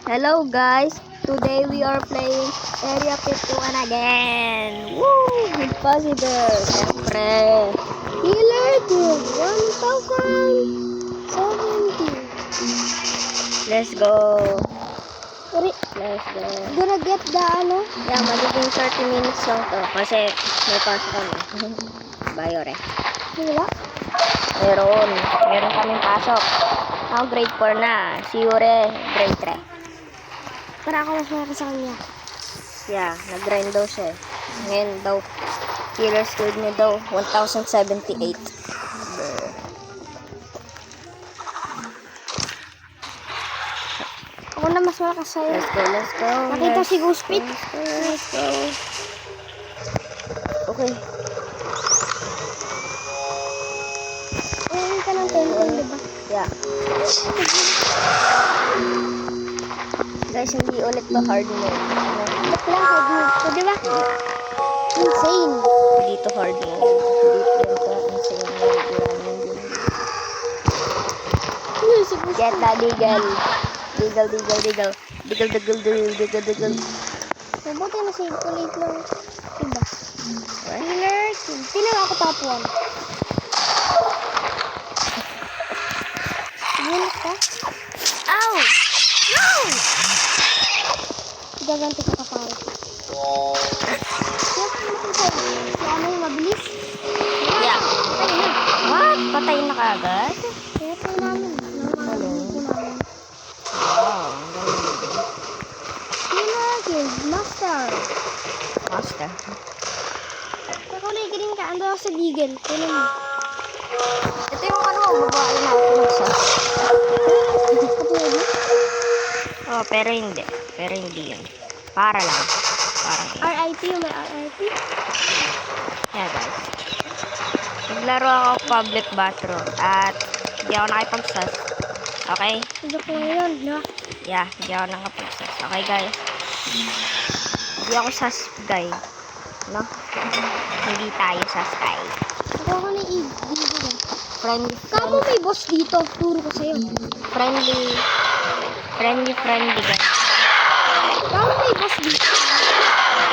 Hello guys, today we are playing Area 51 again. Woo! Impossible, siyempre. Healer Guild 1070. Let's go. Sorry, Let's go. gonna get the ano? Yeah, magiging 30 minutes lang to kasi may pasok kami. Bayo rin. Wala. Meron kaming pasok. Ako grade 4 na. Si Yure, grade 3. Para ako mas malaki sa kanya. Yeah, nag-grind daw siya. Ngayon daw, healer skill niya daw, 1078. Ako na mas malakas sa'yo. Let's go. Nakita si Ghost Pit. Let's go. Okay. Uwi ka ng 10, diba? Yeah. Guys, hindi ulit to hard mode. Ba't lang hard mode ko, diba? Insane. Hindi to hard mode. Hindi to insane mode. Si Ghost Get Pit. that diggle. Diggle. Mabuti na save ko late lang. Diba? Right? Healer Guild. Sino ako top 1? Guild ka? Ow! No! Gaganti ka kapal. Si ano yung mabilis? Yeah. Patay na. What? Patay na kaagad? Kaya tayo namin. Nanganganin ko namin. Wow. Healer Guild Master. Master. Kaya kung nagiling ka, ando ako sa Deagle. Kunin mo. Ito yung ano, babae na ako magsa. Kapag Oh, pero hindi. Yun. Para lang. Parang yun. RIP yung may RIP. Yeah, guys. Naglaro ako public bathroom at hindi ako nakipag-sus. Okay? Joke ko ngayon, no? Yeah, hindi ako nakapag-sus. Okay, guys? Hindi ako sus, guy. No? Hindi tayo sus, guy. Ako ako na i-Deagle. Kamo Friendly, may boss dito. Turo ko sa'yo. friendly, guy. Kamo may boss dito.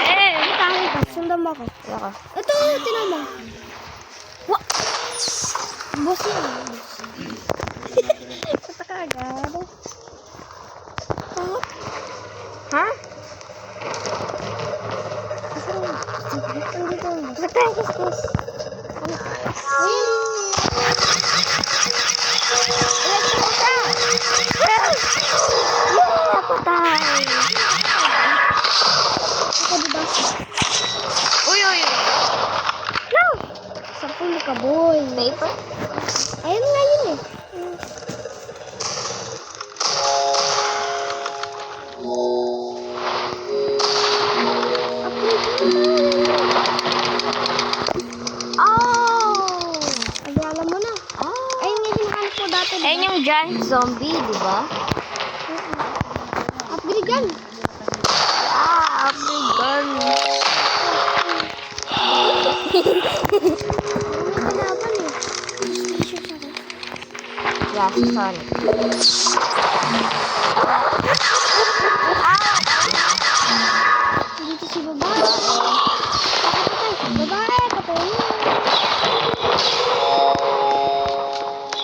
Eh! Tayo ka. Sundan mo ako. Ayoko. Ito, tinan mo. Wa! Boss yun. Kata ka agad. Oh, Ha? andito ang boss. Ba't tayo kuskus? Ayun. Yeah! Patay! Ito, diba? Uy! No! Sampung ka, boy. Paper? Ayun nga yun eh. Oh! Ay, alam mo na. Oh! Ayun nga hinahanap ko dati. Diba? Ayun yung giant zombie, di ba? Upgrade yan. Ah, upgrade gun. May kalaban eh. Suspicious ako. Yeah, si Sonic. Dito si babae. Patay. Babae, patay mo.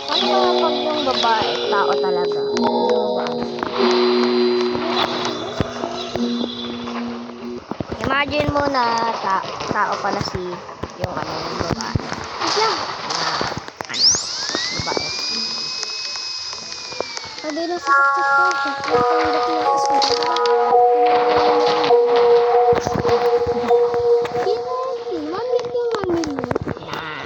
Paano ba pag yung babae, tao talaga? Imagine mo na tao pala si yung ano yung babae. Wait lang. Babae. Pwede na sa saksak ko. Pagpanggat na ako sa Mamit yung mamit mo. Yeah.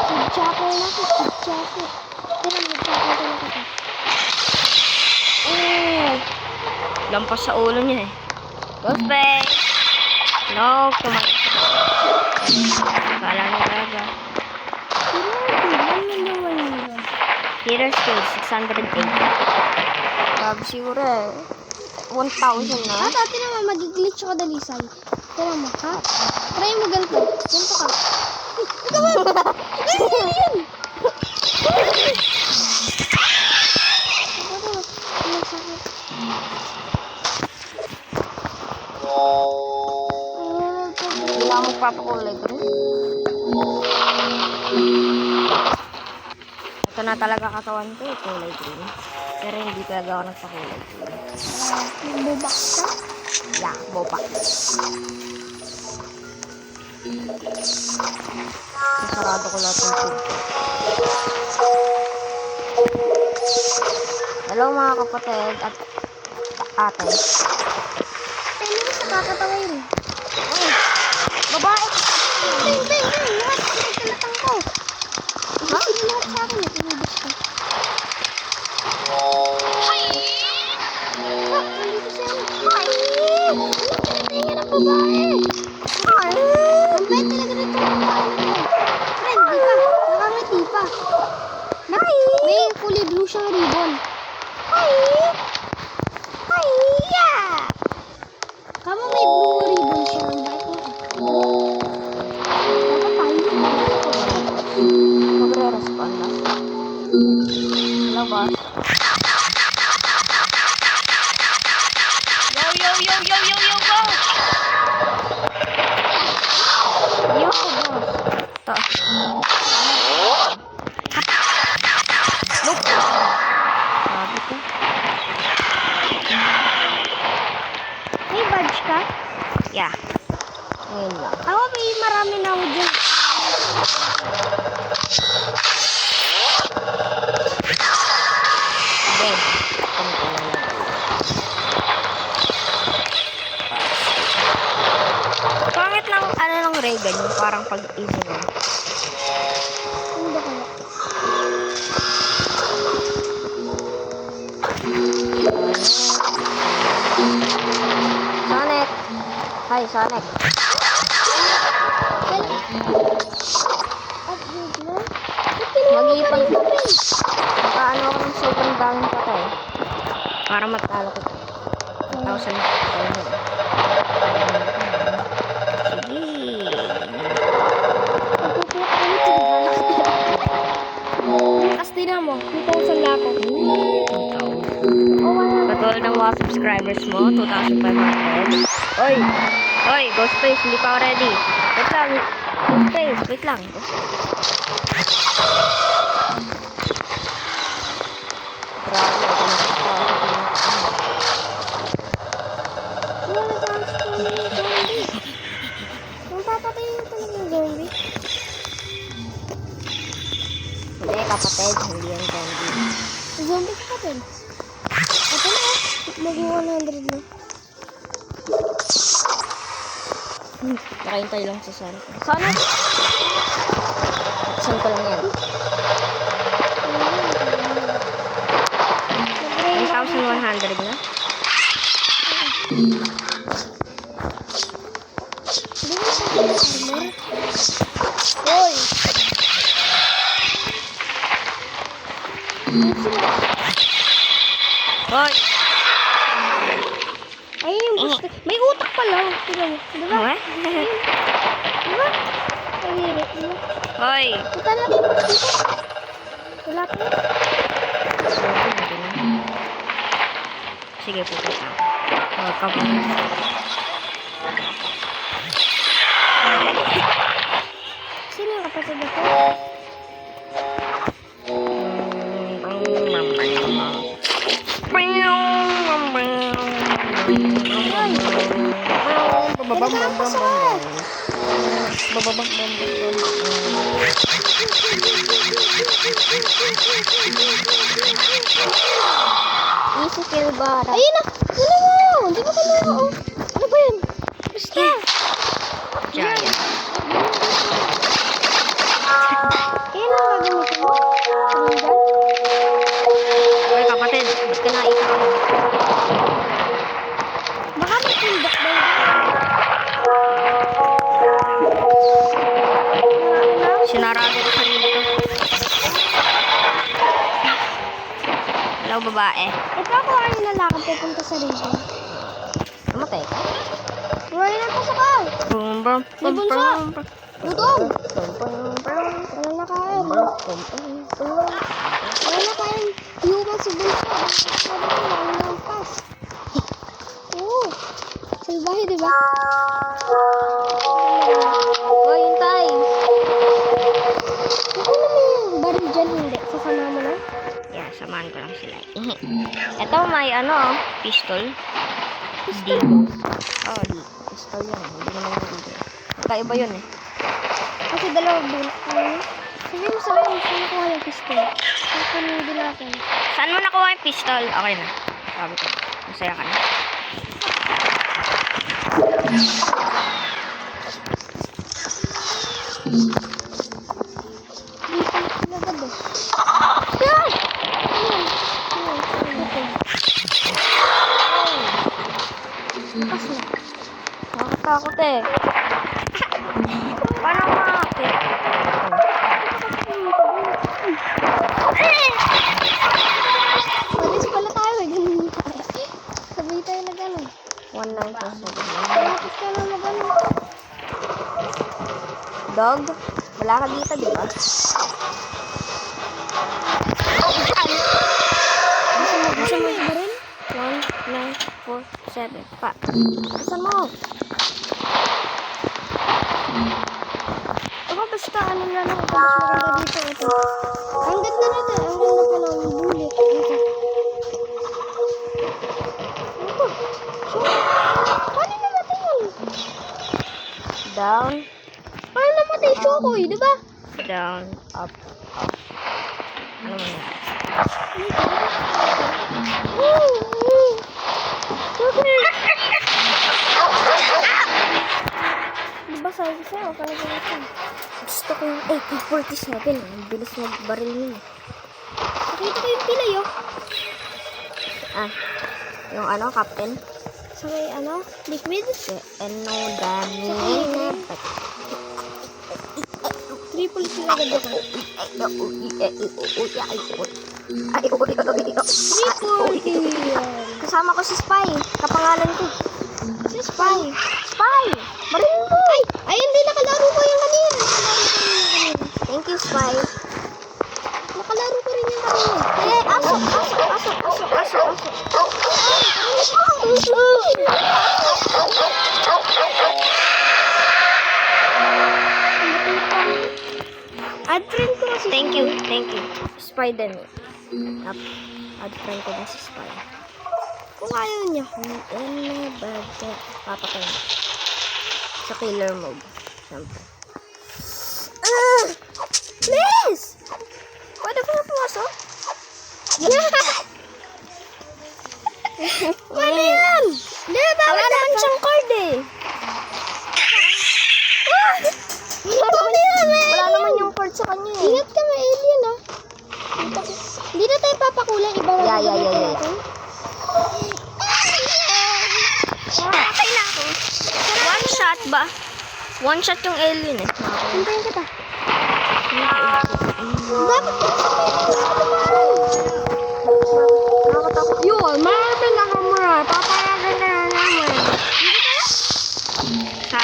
Kid chopper na ko. Kid chopper. Tira, mag-chopper ko na kita. Oh! Lampas sa ulo niya eh. Ghostface! No, kumain. Kala niya talaga. Healer skill, 680. Grabe siguro eh. 1,000 na. Dati naman mag-glitch ako dalisay. Tira mo, ha? Try mo ganito. Ganito ka. Ikaw ba? Yun! Ano sa akin? nagpapakulay green. Ito na talaga katawan ko, kulay green. Pero hindi talaga ako nagpakulay green. Bubak ka? Yeah, boba. Sarado ko lahat ng tube. Hello mga kapatid at ate. Tayo mo sa kakatawin. Ay, babae. Bing, bing, bing. Lahat. Pinagkalatang ko. Ibusin mo lahat sa akin. Inubos ko. Hi! Nandito siya. Hi! Pinatinga ng babae. Hi! Ang bait talaga nito ang babae na to. Friend, di pa. Nakangiti pa. May kulay blue siyang ribbon. Hi! Hi! Yeah! Kamo may blue ribbon siya. Ang bait mo. Dapat tayo. Magre-respond na. Hello, boss. Yo, yo, yo, yo, yo, yo, boss! Yo, boss. Ito. Nope. Sabi ko. May badge ka? Yeah. Ngayon lang. Ako may marami na ako dyan. Hindi. Ganito lang yan. Pangit lang, ano lang Reagan, yung parang pag-easy lang. Ano ba kaya? Sonic! Hi, Sonic. Upgrade mo? Mag-iipon. Nakaano ako ng sobrang daming patay. Para matalo ko. 1,000. Sige. Pagpupulak ka nito, lakas din mo. 2,000 na ako. Oh, wala. Katulad ng mga subscribers mo, 2,500. Oy! Oy, Ghostface, hindi pa ako ready. Wait lang. Ghostface, wait lang. Grabe, ako Wala chance ko yung zombie. Kung papatayin mo talaga yung zombie. Hindi, kapatid, hindi yan zombie. Zombie ka din. Ito na oh. Mag-100 na. Nakahintay lang sa Sonic. Sonic! Saan ko lang yan? 1,100 na? Hindi mo siya armor. Hoy! Hoy! Ay, yung gusto. May utak pala. Tignan mo. Diba? Ano eh? Diba? Pahirit. Diba? Hoy! Punta natin yung dito. Wala pa yun. Sige, pupunta. Welcome. Sino yung kapatid ako? Easy kill bara. Ayun na! Ano mo? Hindi ko kailangan. Oh. Ano ba yun? Basta. Giant. Kailan ang gagamitin mo? Ringan? Hoy kapatid, ba't ka naisa ka? Baka may tindok ba yun? Sinarado ko sarili ko. Hello, babae. Ito ako ay lalakad pupunta sa river. Namatay ka? Wala na pa sa car. Bum, bum, May bum, bunso. bum, bum. Gutom. Bum, bum, bum. Wala na kain. Bum, bum, bum. Wala na kain. Human si bunso. Sabi ko, malampas. Oo. Salbahe, di ba? Ito may pistol. Pistol. Oh, pistol yan. Hindi naman yung Deagle. Magkaiba yun eh. Kasi dalawang bulak. Sabi mo, saan nakuha yung pistol? Saan ko nung bilakan? Saan mo nakuha yung pistol? Okay na. Sabi ko. Masaya ka na. Lagad eh. Nakakatakot eh. Paano makakit? Palis pala tayo eh. Ganun tayo. Sabay tayo na gano'n. 1947. Malapit ka na na gano'n. Dog? Wala ka dito, di ba? Gusto mo iba rin? 1947. Pa. Saan mo? Ako basta ano na lang. Ito mas maganda dito. Ito. Ang ganda na ito. Ang ganda pa ng bullet. Ito. Ito. So, paano namatay yun? Down, Paano namatay Shokoy, di ba? down, up, up. Ano mo na? Di ba sabi ko sa'yo? Kaya ko ito. Gusto ko yung AK-47. Ang bilis magbaril yun. Nakita ko yung pilay, oh. Ah, yung captain? Sa may liquid. Ano dami? Triple kill agad ako. Triple kill. Kasama ko si Spy. Kapangalan ko. Si Spy. Spy! Baril mo! Ay, hindi. Nakalaro ko yung kanina. Thank you, Spy. Nakalaro ko rin yung kanina. Eh, asok. Add friend ko kasi. Thank you. Spider-Man. Add friend ko na si Spy. Kung ayaw niya. Papatay na. Sa killer mode. Siyempre. Please! Pwede ko na pumasok? Ano yan? Di ba? Wala naman siyang card eh. Wala naman yung card sa kanya eh. Ingat ka, may alien ah. Hindi na tayo papakulang. Ibang Yeah. natin. Okay na ako. One shot ba? One shot yung alien eh. Hintayin kita. Dapat ka sa Nakakatakot. Yun, marami na kamura. Papayagan na namin. Sa,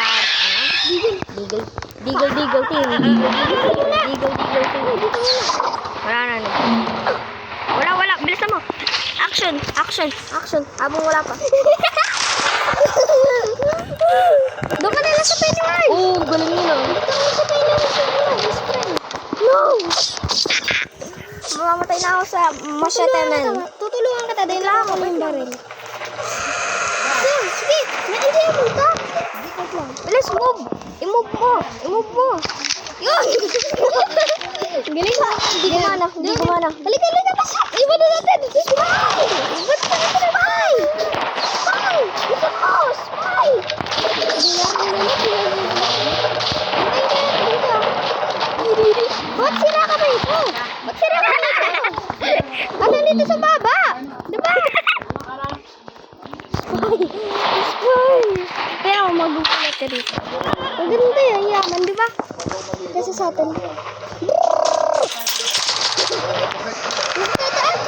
Deagle team. Deagle team. Wala na. Wala. Bilisan mo. Action. Habang wala pa. Doon ka na lang sa Pennywise. Oo, galing yun ah. Doon ka na sa Pennywise. Best friend. No! Mamamatay na ako sa machete man. Tutulungan kita dahil lang ako yung baril. Sige, na-enjoy ka. Wait lang. Bilis, move. I-move mo. Yun! Galing ha? Hindi gumana. Halika. Iba na natin. Spy! Ba't sira ka ba ito? Ano dito sa baba? Diba? Spy! Kaya ako magugulat ka dito. Ang ganda yan, yaman, diba? Kasi sa atin. Nagtataan!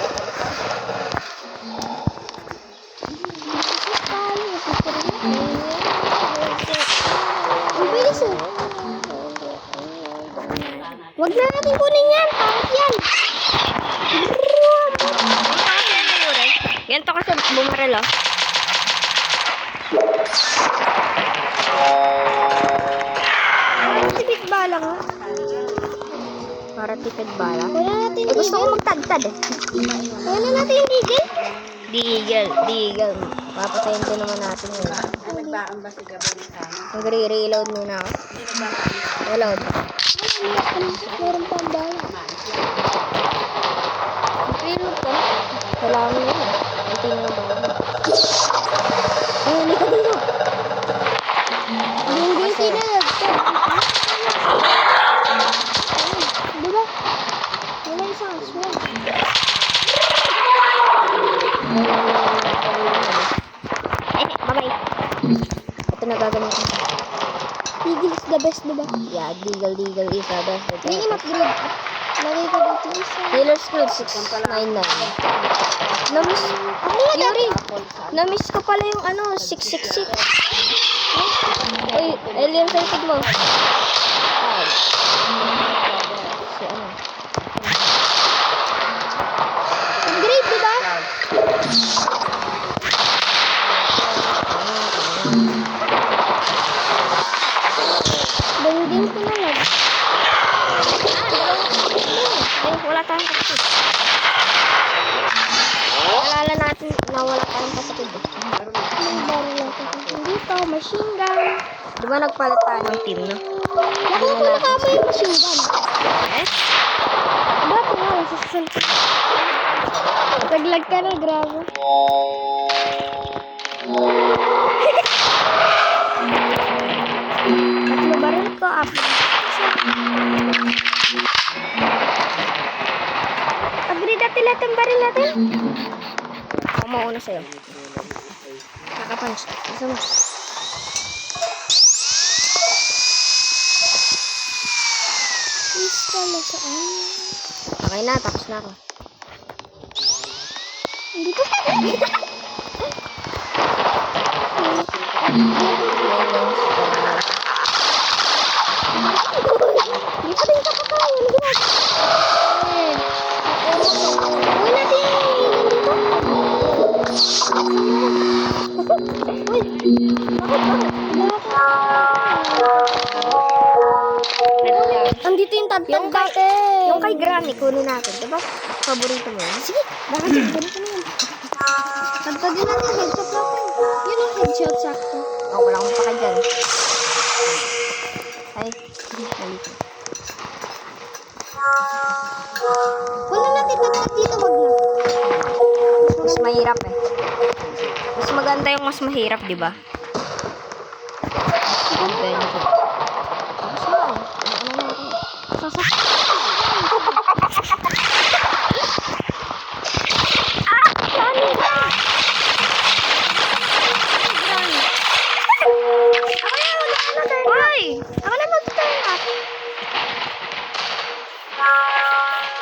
Ang bilis eh. Huwag na natin kunin yan. Pangit yan. Ganito kasi bumaril oh. Sigit ba lang? Para tipid bala. Wala natin Eh, gusto ko Deagle. magtagtad eh. Wala natin yung Deagle. Deagle. Papatayin din naman natin yun. Nagbaan ba si Gabon sa amin? Mag-reload muna ako. Hindi nagbaan. Reload. Meron pang bala. Reload ka. Kailangan mo yun. Hindi mo ba yun? Ay, hindi ka dito. Yung guilty na nagtag. Diba? Wala isang aswang. Bye-bye. Ito na gagamitin ko. Deagle is the best, diba? Yeah, Deagle is the best. Hindi in-upgrade. Lagay ko dito isa. Healer's Cloud 699. Na-miss. Yuri, na-miss ko pala yung ano, 666. Uy, alien sighted mo. Ay. Si ano? Upgrade, diba? Bangin ko na lang. Ay, wala tayong kasakit. Alala natin na wala tayong kasakit. May baril natin dito. Machine gun. Di ba nagpalit tayo ng team, no? Nakakula ka ba yung machine gun? Eh? Dati nga, nasa Taglag ka na, grabe. Tatlo ba rin to? Upgrade natin lahat ang baril natin. Ako mauna sa'yo. Kakapunch. Isa mo. Please ka na saan? Okay na, tapos na ako. Hindi ko pa. Hindi pa din kakakain. Ano ginagawa? Uy, natin andito yung tagtag dati. Yung kay Granny, kunin natin. Diba? Paborito mo yun? Sige, bakit yung ganito na yun? Tagtagin natin yung headshot natin. Yun ang headshot sakto. Oh, wala akong paka dyan. Ay, nalito. Wala natin tagtag dito, wag na. Mas mahirap eh. Mas maganda yung mas mahirap, di ba? Compare nito. Tapos na. Ano na natin? Sasak. Hoy! Ako na magtayo.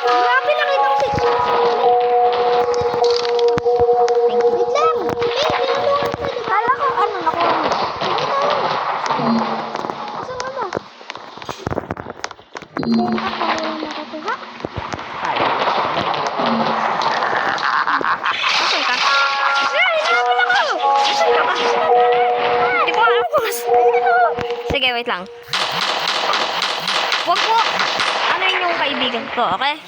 Grabe, nakita ko si... Wait lang. Kala ko, ano, nakuha mo. Saan ka ba? Ako wala nakakuha. Kala. Asan ka? Ay, hinahabol ako! Asan ka ba? Hindi ko alam kung asan. Sige, wait lang. Wag mo. Ano yung kaibigan ko, okay?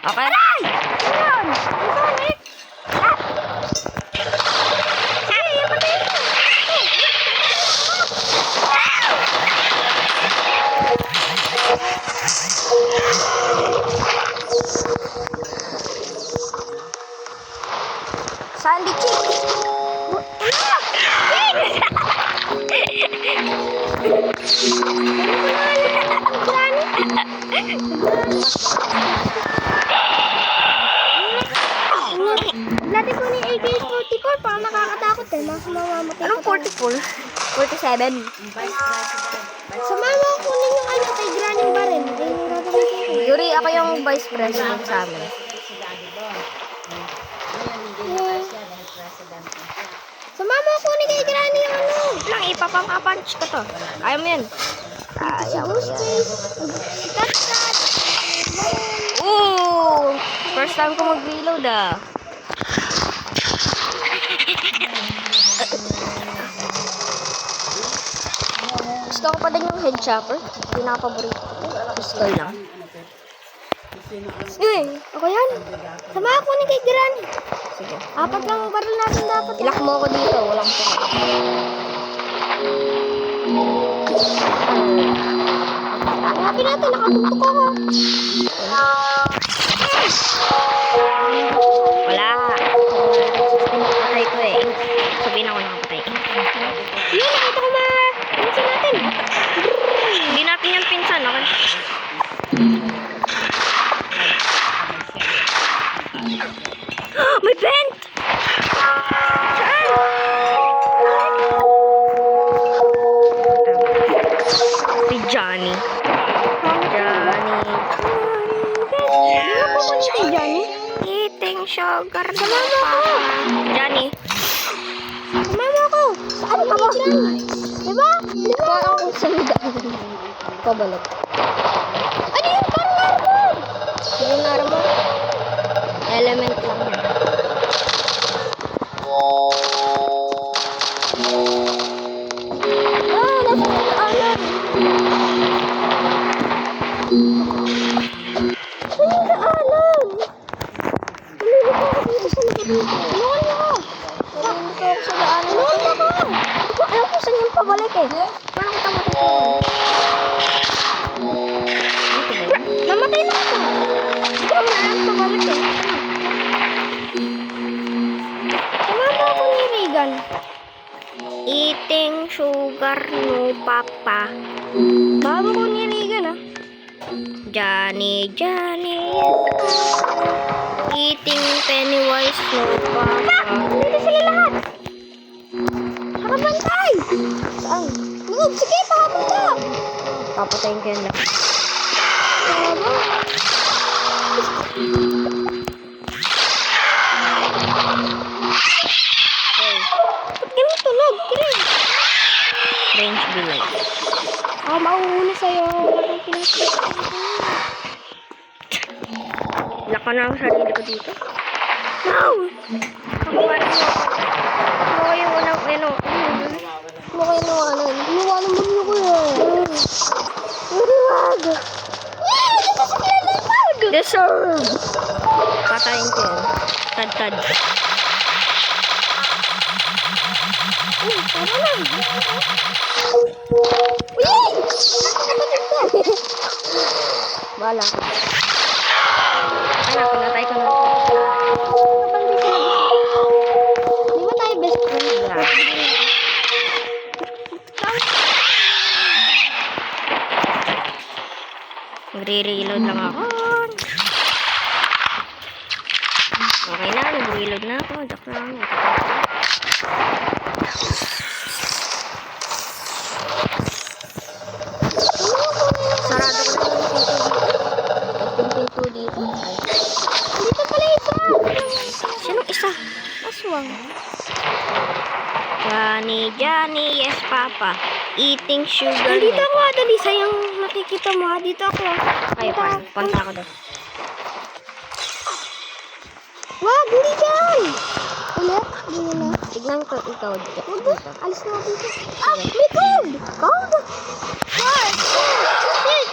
Okay? Aray! Ayun! Ayun eh! Ay, yung patay mo! Sandy Chick! Dati ko ni AK-44 para nakakatakot eh. Mamamatay Anong 44? 47? Sumama ko kunin yung ano kay Granny Barren. Ay, yung gagamitin ko. Yuri, ako yung vice president sa amin. Sumama ko kunin kay Granny yung ano. Wait lang, ipapang-punch ko to. Kaya mo yan. Kaya mo yan. Cut. Ooh! First time ko mag-reload ah. Gusto ko pa din yung head chopper. Pinaka-paborito ko. Pistol lang. Sino ang Uy, ako yan. Sama ako ni kay Granny. Sige. 4 lang ang baril natin dapat. Ilak mo ako dito. Walang pera. Hanapin natin, nakapuntok ako. Wala. Patay ko eh. Sabihin ako nakapatay. Yun, nakita ko pinsan natin. Hindi natin yung pinsan. Okay? May vent! Si Johnny. Hindi mo po kami kay Johnny. Eating sugar. Sumama ko. Johnny. Sumama ako. Saan ka ba? Diba? Diba? Ako sa ligaan. Pabalot. Ano yung parang armor? Yung armor. Element lang yan. Nasa daanan. Saan yung daanan? Tumulong ako dito sa likod dito. Tulungan niyo ako. Nandito ako sa daan. Tulungan niyo ako. Hindi ko alam kung saan yung pabalik eh. Paano kita matutulungan? Namatay na ako. Hindi ko naman alam pabalik eh. Tumama ako ni Regan. Eating sugar no papa. Bago ko ni Regan ah. Johnny, Johnny. Eating Pennywise no papa. Dito sila lahat. Nakabantay. Saan? Loob, sige, pakapunta. Papatayin ko yun lang. Tama. Hey, Ba't ganun tunog? Kirig. range bilay. Ako mauuna sa'yo. Wala kang pinapit. Laka na ang sarili ko dito. No! Kakuha na mo. Ano yung unang, ano? Ano kayo nawanan? Nawanan mo niyo ko yan. Mariwag. Dito sila lalapag. Deserve! Patayin ko yun. Tad-tad. Uy, tara lang. Uy! Bala ko. Anak, pinatay ko na. Kapag di sila di ba tayo best friend? Magre-reload lang ako. Okay na, nag-reload na ako. Joke lang. Sarado ko na yung pinto dito. Ay, Dito pala isa. sinong isa? Aswang. Johnny, Johnny, yes papa. Eating sugar. Dito ako, dali. Sayang nakikita mo. Dito ako. Ay, punta ako doon. Wag, hindi dyan. Ulit? Hindi na. Tignan ko ikaw dito. Wag, alis na ako dito. Ah, may code! Code? 4,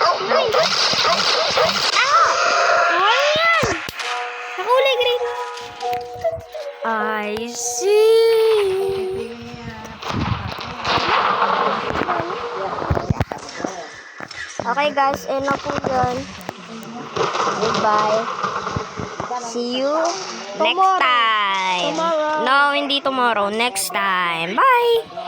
6, 9. Ah! Ano yan? Nakulay green. I see. Okay guys, na po yun. Goodbye. See you next Tomorrow. time. Tomorrow. No, hindi tomorrow. Next time. Bye.